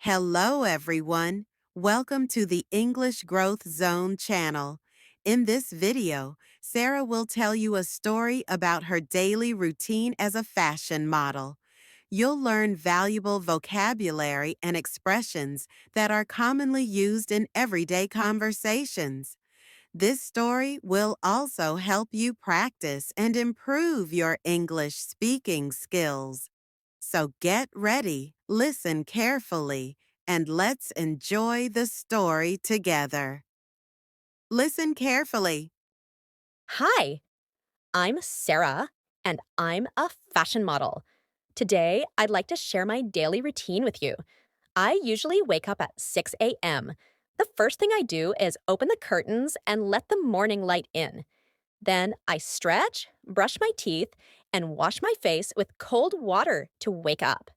Hello, everyone. Welcome to the English Growth Zone channel. In this video, Sarah will tell you a story about her daily routine as a fashion model. You'll learn valuable vocabulary and expressions that are commonly used in everyday conversations. This story will also help you practice and improve your English speaking skills. So get ready, listen carefully, and let's enjoy the story together. Listen carefully. Hi, I'm Sarah, and I'm a fashion model. Today, I'd like to share my daily routine with you. I usually wake up at 6 a.m. The first thing I do is open the curtains and let the morning light in. Then I stretch, brush my teeth, and wash my face with cold water to wake up.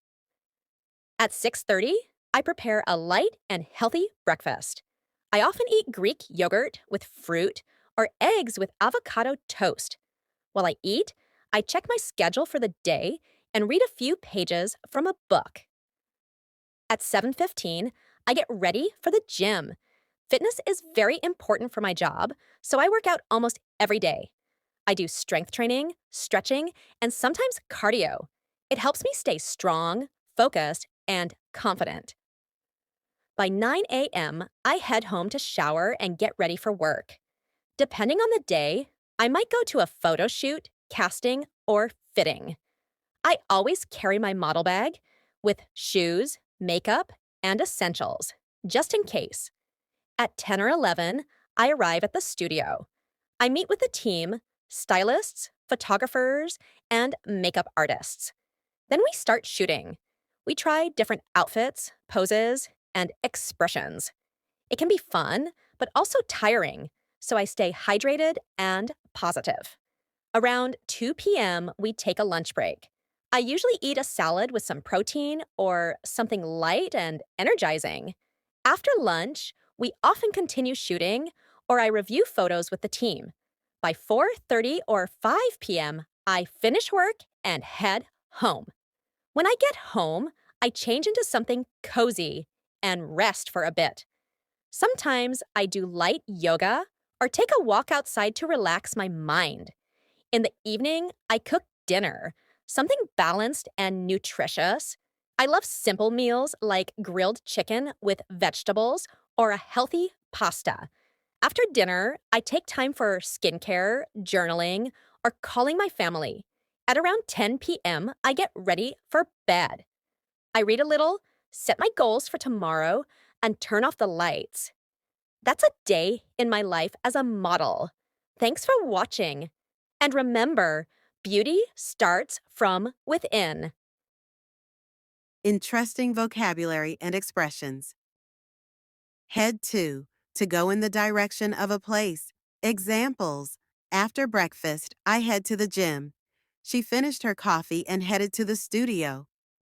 At 6:30, I prepare a light and healthy breakfast. I often eat Greek yogurt with fruit or eggs with avocado toast. While I eat, I check my schedule for the day and read a few pages from a book. At 7:15, I get ready for the gym. Fitness is very important for my job, so I work out almost every day. I do strength training, stretching, and sometimes cardio. It helps me stay strong, focused, and confident. By 9 a.m., I head home to shower and get ready for work. Depending on the day, I might go to a photo shoot, casting, or fitting. I always carry my model bag with shoes, makeup, and essentials, just in case. At 10 or 11, I arrive at the studio. I meet with the team, stylists, photographers, and makeup artists. Then we start shooting. We try different outfits, poses, and expressions. It can be fun, but also tiring, so I stay hydrated and positive. Around 2 p.m., we take a lunch break. I usually eat a salad with some protein or something light and energizing. After lunch, we often continue shooting or I review photos with the team. By 4:30 or 5 p.m., I finish work and head home. When I get home, I change into something cozy and rest for a bit. Sometimes I do light yoga or take a walk outside to relax my mind. In the evening, I cook dinner, something balanced and nutritious. I love simple meals like grilled chicken with vegetables or a healthy pasta. After dinner, I take time for skincare, journaling, or calling my family. At around 10 p.m., I get ready for bed. I read a little, set my goals for tomorrow, and turn off the lights. That's a day in my life as a model. Thanks for watching. And remember, beauty starts from within. Interesting vocabulary and expressions. Head to go in the direction of a place. Examples. After breakfast, I head to the gym. She finished her coffee and headed to the studio.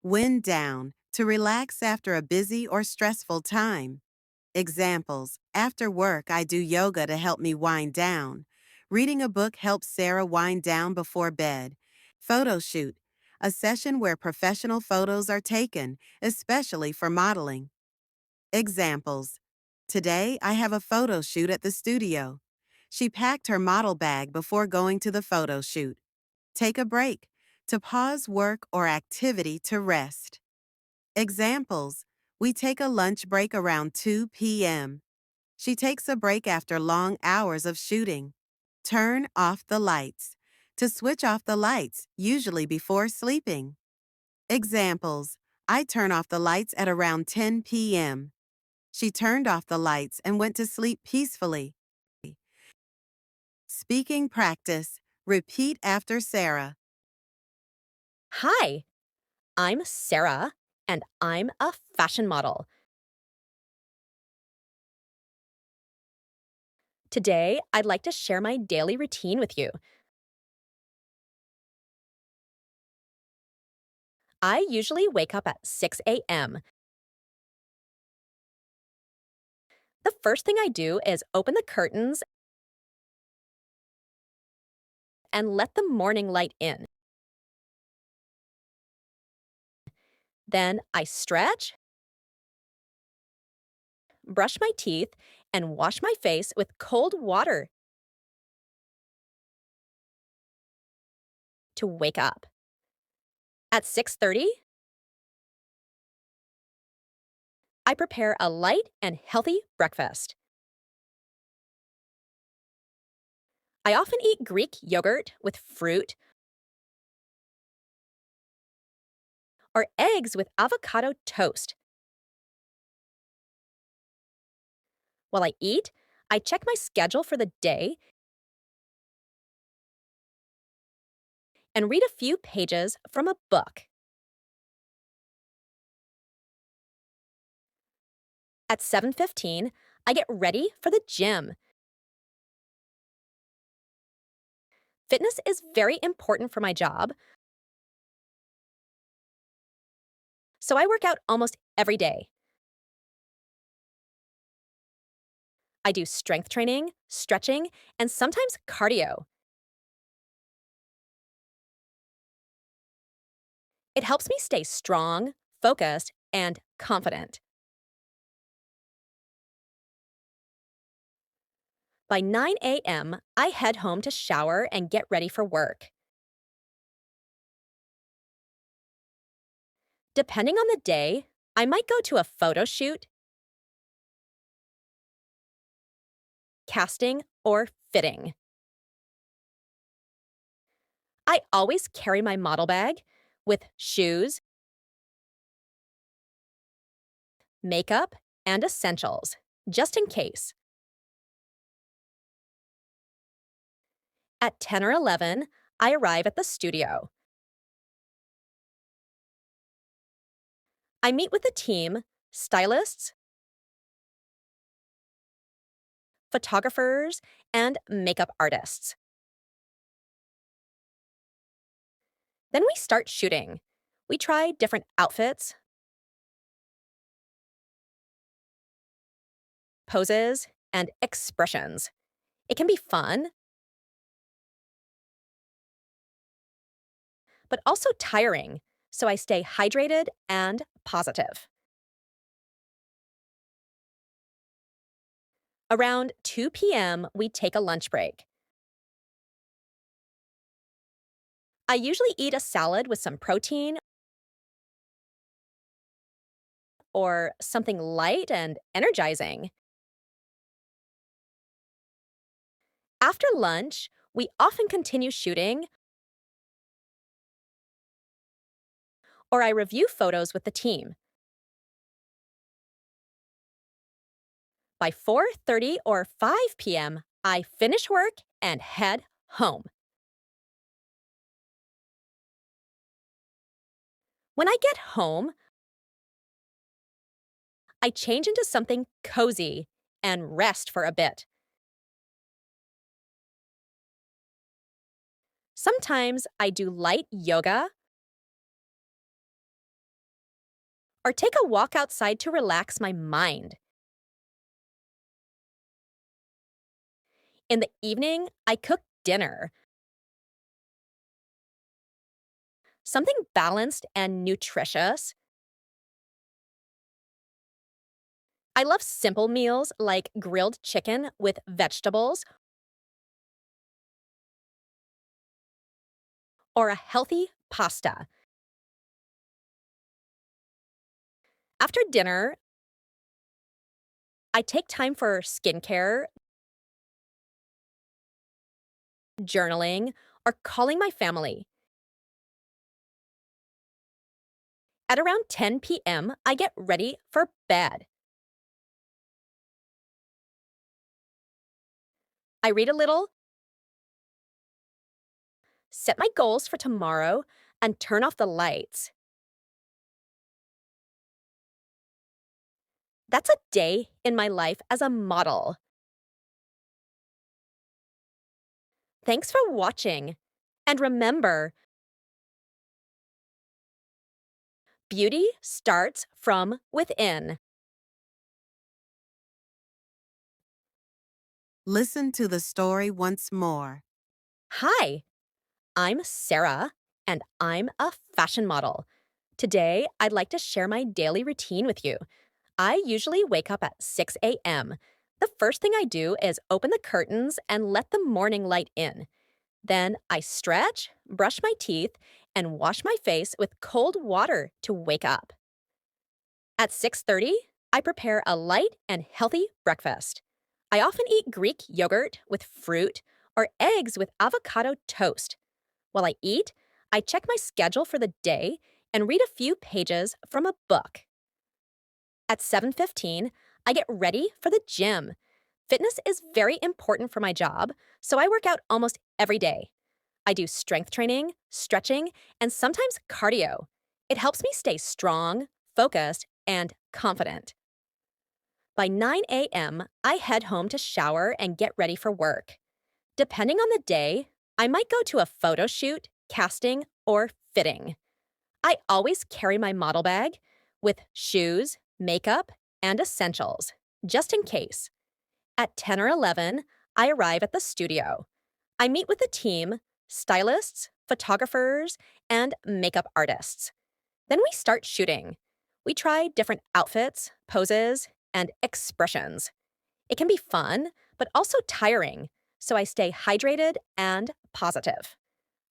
Wind down, to relax after a busy or stressful time. Examples. After work, I do yoga to help me wind down. Reading a book helps Sarah wind down before bed. Photo shoot. A session where professional photos are taken, especially for modeling. Examples. Today, I have a photo shoot at the studio. She packed her model bag before going to the photo shoot. Take a break. To pause work or activity to rest. Examples. We take a lunch break around 2 p.m. She takes a break after long hours of shooting. Turn off the lights. To switch off the lights, usually before sleeping. Examples. I turn off the lights at around 10 p.m. She turned off the lights and went to sleep peacefully. Speaking practice. Repeat after Sarah. Hi, I'm Sarah, and I'm a fashion model. Today, I'd like to share my daily routine with you. I usually wake up at 6 a.m. The first thing I do is open the curtains and let the morning light in. Then I stretch, brush my teeth, and wash my face with cold water to wake up. At 6:30, I prepare a light and healthy breakfast. I often eat Greek yogurt with fruit or eggs with avocado toast. While I eat, I check my schedule for the day and read a few pages from a book. At 7:15, I get ready for the gym. Fitness is very important for my job, so I work out almost every day. I do strength training, stretching, and sometimes cardio. It helps me stay strong, focused, and confident. By 9 a.m., I head home to shower and get ready for work. Depending on the day, I might go to a photo shoot, casting, or fitting. I always carry my model bag with shoes, makeup, and essentials, just in case. At 10 or 11, I arrive at the studio. I meet with the team, stylists, photographers, and makeup artists. Then we start shooting. We try different outfits, poses, and expressions. It can be fun, but also tiring, so I stay hydrated and positive. Around 2 p.m., we take a lunch break. I usually eat a salad with some protein or something light and energizing. After lunch, we often continue shooting, or I review photos with the team. By 4:30 or 5 p.m., I finish work and head home. When I get home, I change into something cozy and rest for a bit. Sometimes I do light yoga or take a walk outside to relax my mind. In the evening, I cook dinner, something balanced and nutritious. I love simple meals like grilled chicken with vegetables or a healthy pasta. After dinner, I take time for skincare, journaling, or calling my family. At around 10 p.m., I get ready for bed. I read a little, set my goals for tomorrow, and turn off the lights. That's a day in my life as a model. Thanks for watching. And remember, beauty starts from within. Listen to the story once more. Hi, I'm Sarah, and I'm a fashion model. Today, I'd like to share my daily routine with you. I usually wake up at 6 a.m. The first thing I do is open the curtains and let the morning light in. Then I stretch, brush my teeth, and wash my face with cold water to wake up. At 6:30, I prepare a light and healthy breakfast. I often eat Greek yogurt with fruit or eggs with avocado toast. While I eat, I check my schedule for the day and read a few pages from a book. At 7:15, I get ready for the gym. Fitness is very important for my job, so I work out almost every day. I do strength training, stretching, and sometimes cardio. It helps me stay strong, focused, and confident. By 9 a.m., I head home to shower and get ready for work. Depending on the day, I might go to a photo shoot, casting, or fitting. I always carry my model bag with shoes, makeup, and essentials, just in case. At 10 or 11, I arrive at the studio. I meet with the team, stylists, photographers, and makeup artists. Then we start shooting. We try different outfits, poses, and expressions. It can be fun, but also tiring, so I stay hydrated and positive.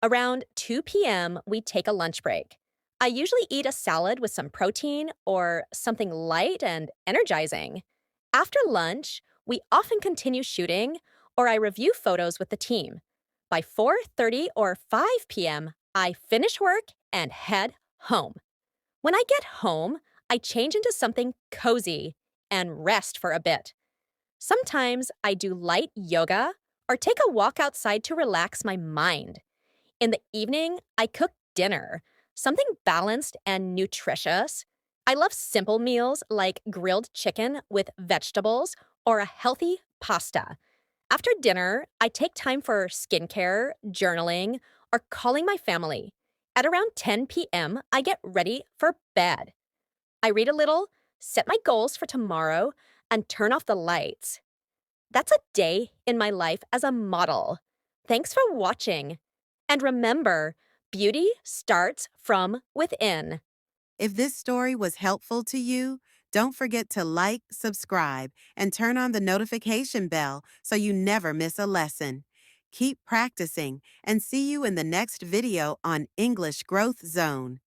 Around 2 p.m., we take a lunch break. I usually eat a salad with some protein or something light and energizing. After lunch, we often continue shooting or I review photos with the team. By 4:30 or 5 p.m., I finish work and head home. When I get home, I change into something cozy and rest for a bit. Sometimes I do light yoga or take a walk outside to relax my mind. In the evening, I cook dinner, something balanced and nutritious. I love simple meals like grilled chicken with vegetables or a healthy pasta. After dinner, I take time for skincare, journaling, or calling my family. At around 10 p.m., I get ready for bed. I read a little, set my goals for tomorrow, and turn off the lights. That's a day in my life as a model. Thanks for watching. And remember, beauty starts from within. If this story was helpful to you, don't forget to like, subscribe, and turn on the notification bell so you never miss a lesson. Keep practicing and see you in the next video on English Growth Zone.